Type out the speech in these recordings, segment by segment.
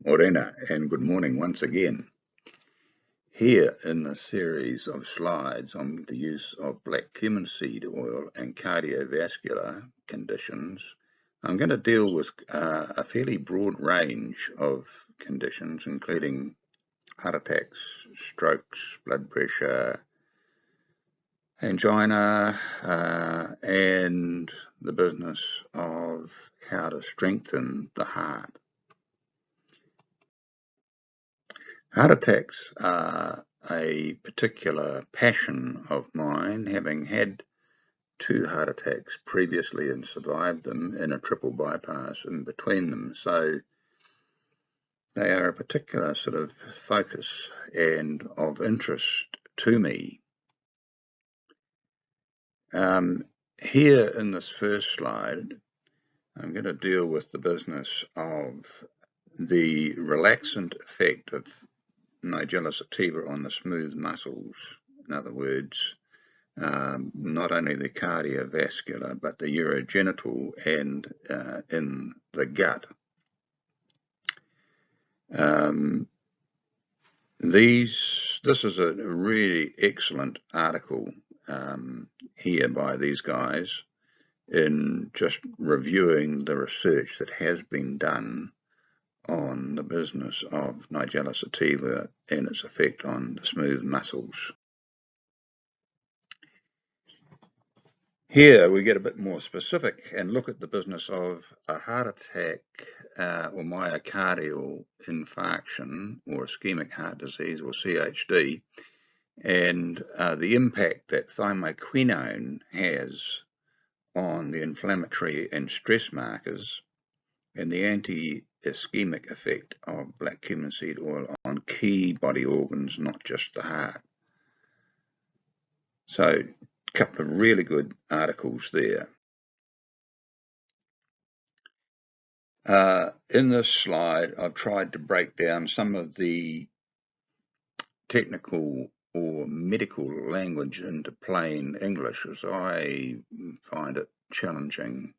Morena, and good morning once again. Here in the series of slides on the use of Black Cumin Seed Oil and cardiovascular conditions, I'm going to deal with a fairly broad range of conditions, including heart attacks, strokes, blood pressure, angina, and the business of how to strengthen the heart. Heart attacks are a particular passion of mine, having had 2 heart attacks previously and survived them in a triple bypass in between them. So they are a particular sort of focus and of interest to me. Here in this first slide, I'm going to deal with the business of the relaxant effect of Nigella sativa on the smooth muscles. In other words, not only the cardiovascular, but the urogenital and in the gut. This is a really excellent article here by these guys in just reviewing the research that has been done on the business of Nigella sativa and its effect on the smooth muscles. Here we get a bit more specific and look at the business of a heart attack or myocardial infarction or ischemic heart disease or CHD, and the impact that thymoquinone has on the inflammatory and stress markers, and the anti-ischemic effect of black cumin seed oil on key body organs, not just the heart. So a couple of really good articles there. In this slide, I've tried to break down some of the technical or medical language into plain English, as I find it challenging,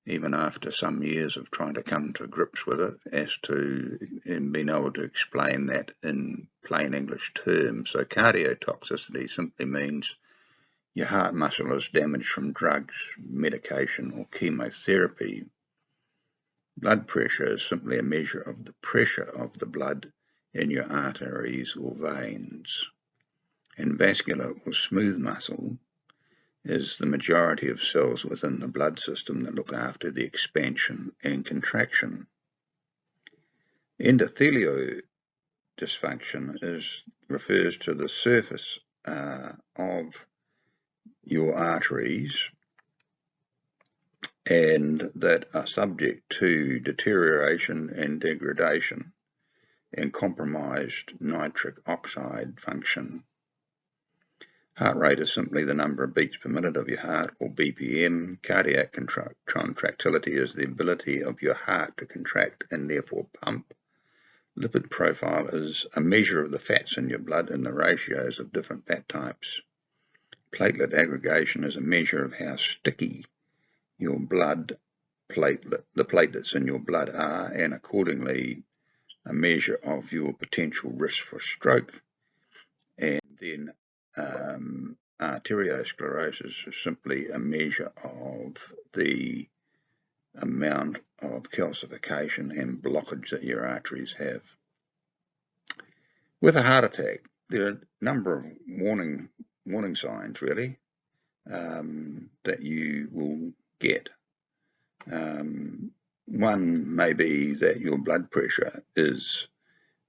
even after some years of trying to come to grips with it, as to being able to explain that in plain English terms. So cardiotoxicity simply means your heart muscle is damaged from drugs, medication, or chemotherapy. Blood pressure is simply a measure of the pressure of the blood in your arteries or veins. And vascular or smooth muscle is the majority of cells within the blood system that look after the expansion and contraction. Endothelial dysfunction refers to the surface of your arteries and that are subject to deterioration and degradation and compromised nitric oxide function. Heart rate is simply the number of beats per minute of your heart, or BPM. Cardiac contractility is the ability of your heart to contract and therefore pump. Lipid profile is a measure of the fats in your blood and the ratios of different fat types. Platelet aggregation is a measure of how sticky your blood the platelets in your blood are, and accordingly a measure of your potential risk for stroke. And then arteriosclerosis is simply a measure of the amount of calcification and blockage that your arteries have. With a heart attack, there are a number of warning signs, really, that you will get. One may be that your blood pressure is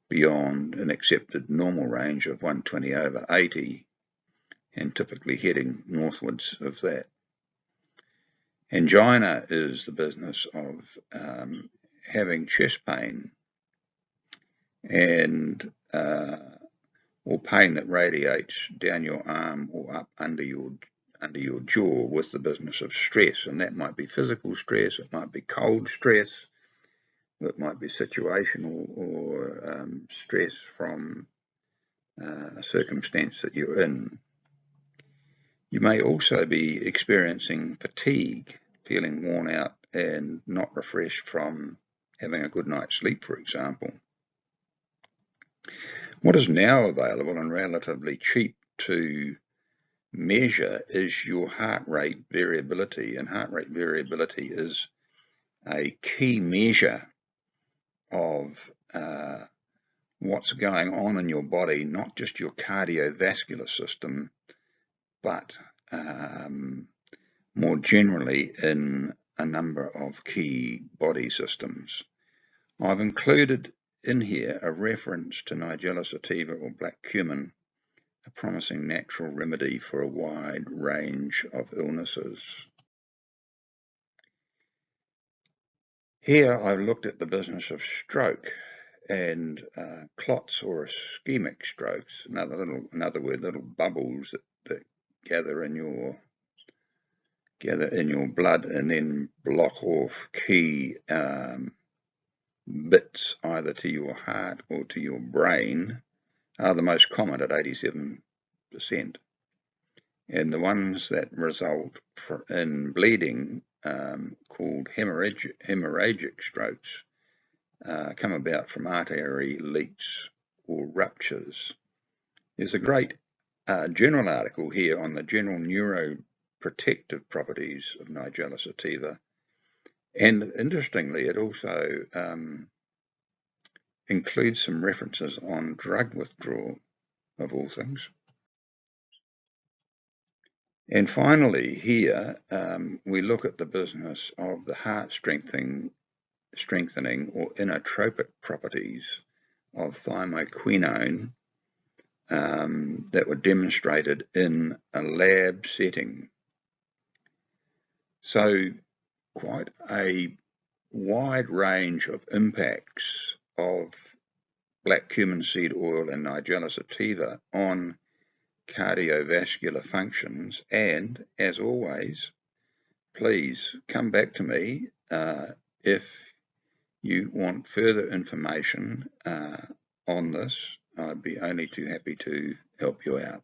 beyond an accepted normal range of 120/80 and typically heading northwards of that. Angina is the business of having chest pain and or pain that radiates down your arm or up under your jaw with the business of stress, and that might be physical stress, it might be cold stress, it might be situational or stress from a circumstance that you're in. You may also be experiencing fatigue, feeling worn out and not refreshed from having a good night's sleep, for example. What is now available and relatively cheap to measure is your heart rate variability, and heart rate variability is a key measure of what's going on in your body, not just your cardiovascular system, but more generally in a number of key body systems. I've included in here a reference to Nigella sativa or black cumin, a promising natural remedy for a wide range of illnesses. Here I've looked at the business of stroke and clots or ischemic strokes, in other words, little bubbles that gather in your blood and then block off key bits either to your heart or to your brain, are the most common at 87%. And the ones that result in bleeding, called hemorrhagic strokes, come about from artery leaks or ruptures. There's a great general article here on the general neuroprotective properties of Nigella sativa, and interestingly it also includes some references on drug withdrawal, of all things. And finally here we look at the business of the heart strengthening or inotropic properties of thymoquinone that were demonstrated in a lab setting. So quite a wide range of impacts of black cumin seed oil and Nigella sativa on cardiovascular functions. And as always, please come back to me if you want further information on this. I'd be only too happy to help you out.